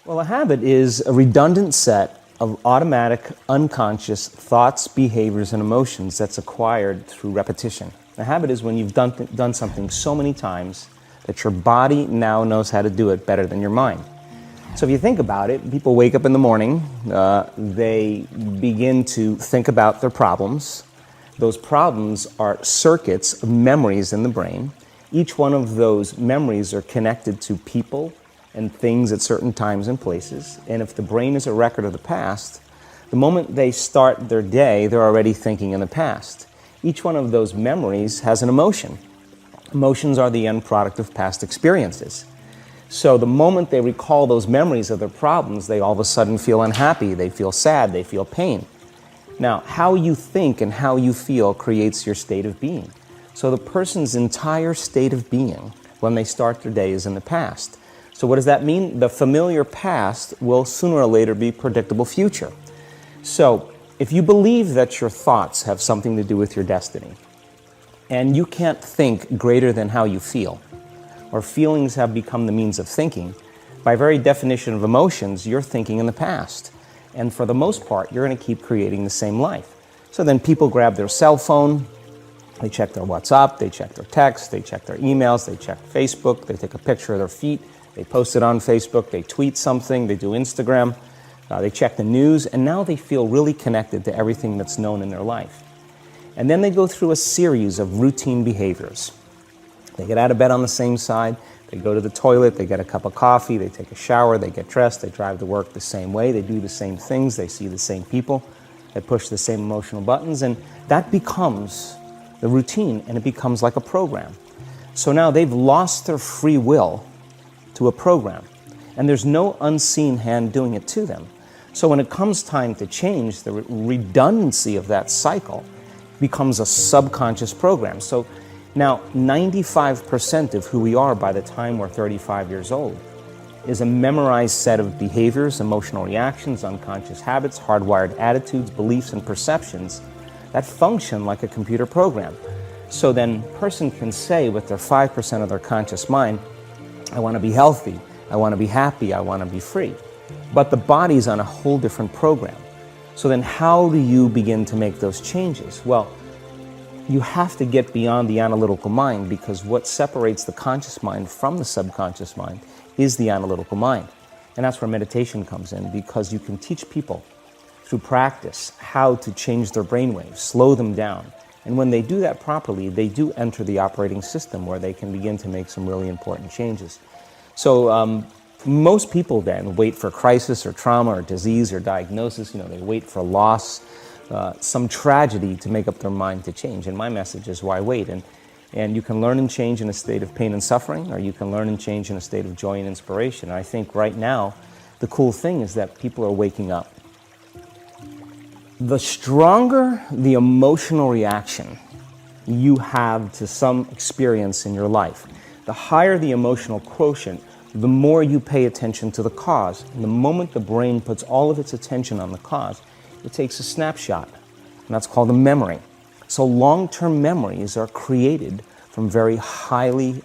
Well, a habit is a redundant set of automatic, unconscious thoughts, behaviors, and emotions that's acquired through repetition. A habit is when you've done something so many times that your body now knows how to do it better than your mind. So if you think about it, people wake up in the morning, they begin to think about their problems. Those problems are circuits of memories in the brain. Each one of those memories are connected to people and things at certain times and places. And if the brain is a record of the past, the moment they start their day, they're already thinking in the past. Each one of those memories has an emotion. Emotions are the end product of past experiences. So the moment they recall those memories of their problems, they all of a sudden feel unhappy, they feel sad, they feel pain. Now, how you think and how you feel creates your state of being. So the person's entire state of being when they start their day is in the past. So what does that mean? The familiar past will sooner or later be predictable future. So if you believe that your thoughts have something to do with your destiny, and you can't think greater than how you feel, or feelings have become the means of thinking, by very definition of emotions, you're thinking in the past. And for the most part, you're going to keep creating the same life. So then people grab their cell phone, they check their WhatsApp, they check their text, they check their emails, they check Facebook, they take a picture of their feet, they post it on Facebook, they tweet something, they do Instagram, they check the news, and now they feel really connected to everything that's known in their life. And then they go through a series of routine behaviors. They get out of bed on the same side, they go to the toilet, they get a cup of coffee, they take a shower, they get dressed, they drive to work the same way, they do the same things, they see the same people, they push the same emotional buttons, and that becomes the routine, and it becomes like a program. So now they've lost their free will to a program, and there's no unseen hand doing it to them. So when it comes time to change, the redundancy of that cycle becomes a subconscious program. So now 95% of who we are by the time we're 35 years old is a memorized set of behaviors, emotional reactions, unconscious habits, hardwired attitudes, beliefs, and perceptions that function like a computer program. So then a person can say with their 5% of their conscious mind, I want to be healthy, I want to be happy, I want to be free. But the body's on a whole different program. So then how do you begin to make those changes? Well, you have to get beyond the analytical mind, because what separates the conscious mind from the subconscious mind is the analytical mind. And that's where meditation comes in, because you can teach people through practice how to change their brainwaves, slow them down. And when they do that properly, they do enter the operating system where they can begin to make some really important changes. So most people then wait for crisis or trauma or disease or diagnosis. They wait for loss, some tragedy to make up their mind to change. And my message is, why wait? And you can learn and change in a state of pain and suffering, or you can learn and change in a state of joy and inspiration. And I think right now, the cool thing is that people are waking up. The stronger the emotional reaction you have to some experience in your life, the higher the emotional quotient, the more you pay attention to the cause. And the moment the brain puts all of its attention on the cause, it takes a snapshot, and that's called a memory. So long-term memories are created from very highly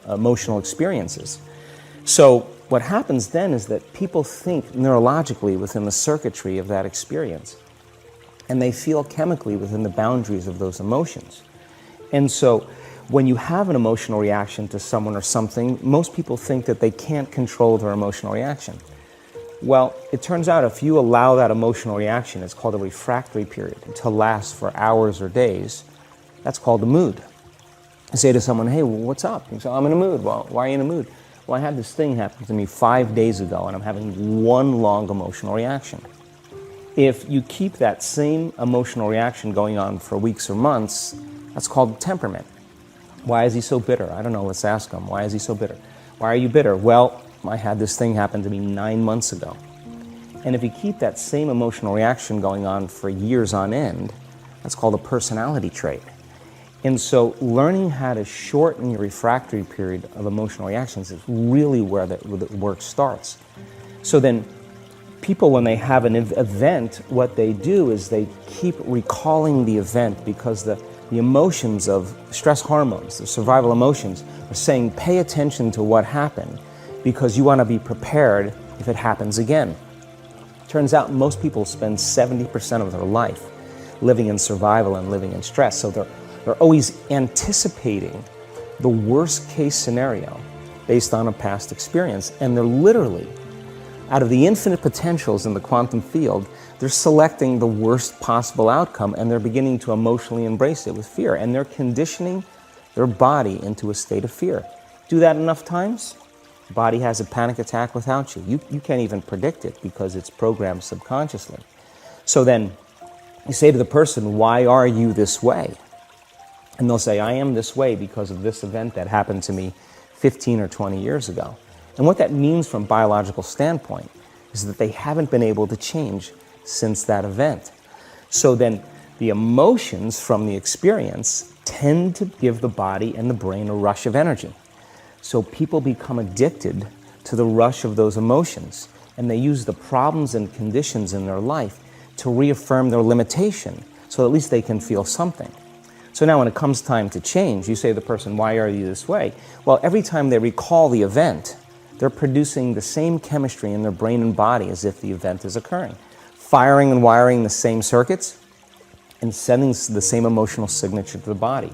emotional experiences. So what happens then is that people think neurologically within the circuitry of that experience, and they feel chemically within the boundaries of those emotions. And so when you have an emotional reaction to someone or something, most people think that they can't control their emotional reaction. Well, it turns out if you allow that emotional reaction, it's called a refractory period, to last for hours or days, that's called a mood. I say to someone, hey, well, what's up? You say, I'm in a mood. Well, why are you in a mood? Well, I had this thing happen to me 5 days ago, and I'm having one long emotional reaction. If you keep that same emotional reaction going on for weeks or months, that's called temperament. Why is he so bitter? I don't know, let's ask him. Why is he so bitter? Why are you bitter? Well, I had this thing happen to me 9 months ago. And if you keep that same emotional reaction going on for years on end, that's called a personality trait. And so learning how to shorten your refractory period of emotional reactions is really where the work starts. So then people, when they have an event, what they do is they keep recalling the event, because the emotions of stress hormones, the survival emotions, are saying pay attention to what happened, because you want to be prepared if it happens again. Turns out most people spend 70% of their life living in survival and living in stress. So they're always anticipating the worst case scenario based on a past experience. And they're literally, out of the infinite potentials in the quantum field, they're selecting the worst possible outcome, and they're beginning to emotionally embrace it with fear. And they're conditioning their body into a state of fear. Do that enough times, the body has a panic attack without you. You can't even predict it because it's programmed subconsciously. So then you say to the person, why are you this way? And they'll say, I am this way because of this event that happened to me 15 or 20 years ago. And what that means from a biological standpoint is that they haven't been able to change since that event. So then the emotions from the experience tend to give the body and the brain a rush of energy. So people become addicted to the rush of those emotions, and they use the problems and conditions in their life to reaffirm their limitation, so at least they can feel something. So now when it comes time to change, you say to the person, why are you this way? Well, every time they recall the event, they're producing the same chemistry in their brain and body as if the event is occurring, firing and wiring the same circuits and sending the same emotional signature to the body.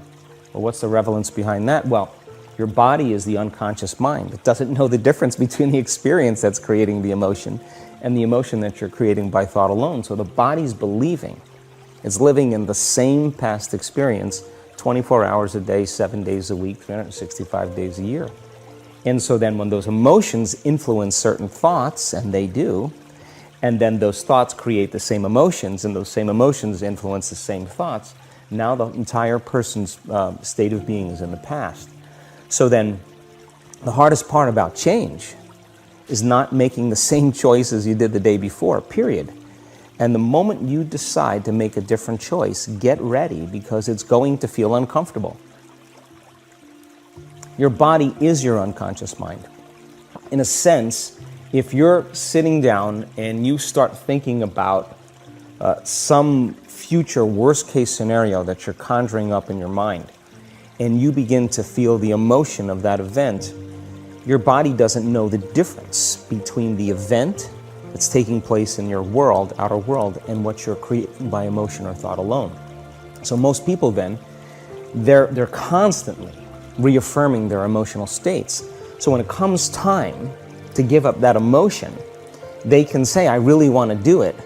Well, what's the relevance behind that? Well, your body is the unconscious mind. It doesn't know the difference between the experience that's creating the emotion and the emotion that you're creating by thought alone. So the body's believing it's living in the same past experience 24 hours a day, 7 days a week, 365 days a year. And so then when those emotions influence certain thoughts, and they do, and then those thoughts create the same emotions, and those same emotions influence the same thoughts, now the entire person's state of being is in the past. So then the hardest part about change is not making the same choices you did the day before, period. And the moment you decide to make a different choice, get ready, because it's going to feel uncomfortable. Your body is your unconscious mind. In a sense, if you're sitting down and you start thinking about some future worst case scenario that you're conjuring up in your mind, and you begin to feel the emotion of that event, your body doesn't know the difference between the event that's taking place in your world, outer world, and what you're creating by emotion or thought alone. So most people then, they're constantly reaffirming their emotional states. So when it comes time to give up that emotion, they can say, I really want to do it,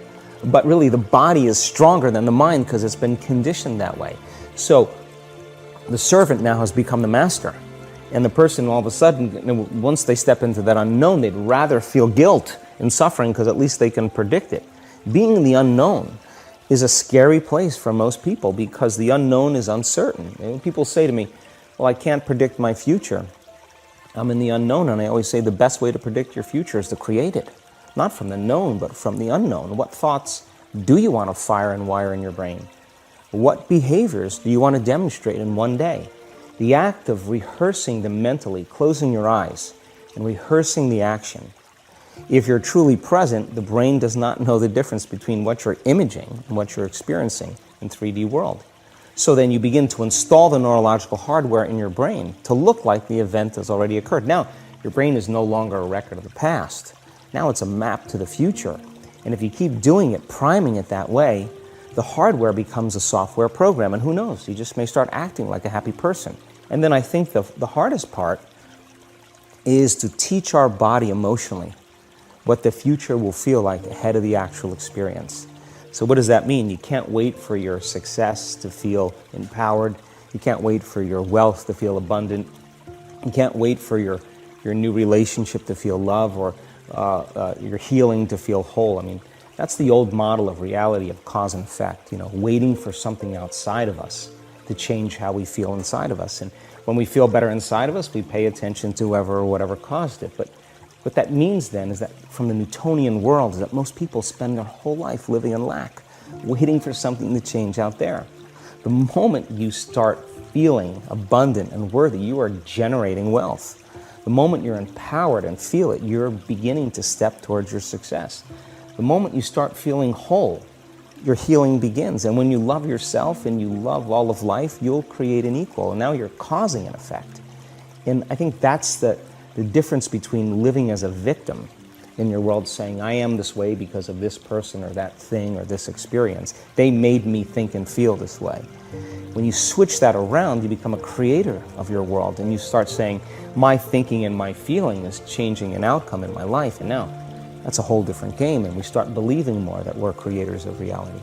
but really the body is stronger than the mind because it's been conditioned that way. So the servant now has become the master. And the person all of a sudden, once they step into that unknown, they'd rather feel guilt and suffering because at least they can predict it. Being in the unknown is a scary place for most people because the unknown is uncertain. And people say to me, well, I can't predict my future. I'm in the unknown, and I always say the best way to predict your future is to create it. Not from the known, but from the unknown. What thoughts do you want to fire and wire in your brain? What behaviors do you want to demonstrate in one day? The act of rehearsing them mentally, closing your eyes, and rehearsing the action. If you're truly present, the brain does not know the difference between what you're imaging and what you're experiencing in 3D world. So then you begin to install the neurological hardware in your brain to look like the event has already occurred. Now, your brain is no longer a record of the past. Now it's a map to the future. And if you keep doing it, priming it that way, the hardware becomes a software program. And who knows, you just may start acting like a happy person. And then I think the hardest part is to teach our body emotionally what the future will feel like ahead of the actual experience. So what does that mean? You can't wait for your success to feel empowered. You can't wait for your wealth to feel abundant. You can't wait for your new relationship to feel love, or your healing to feel whole. I mean, that's the old model of reality, of cause and effect, waiting for something outside of us to change how we feel inside of us. And when we feel better inside of us, we pay attention to whoever or whatever caused it. But what that means then is that from the Newtonian world is that most people spend their whole life living in lack, waiting for something to change out there. The moment you start feeling abundant and worthy, you are generating wealth. The moment you're empowered and feel it, you're beginning to step towards your success. The moment you start feeling whole, your healing begins. And when you love yourself and you love all of life, you'll create an equal. And now you're causing an effect. And I think that's the difference between living as a victim in your world saying, I am this way because of this person or that thing or this experience. They made me think and feel this way. When you switch that around, you become a creator of your world, and you start saying, my thinking and my feeling is changing an outcome in my life, and now that's a whole different game, and we start believing more that we're creators of reality.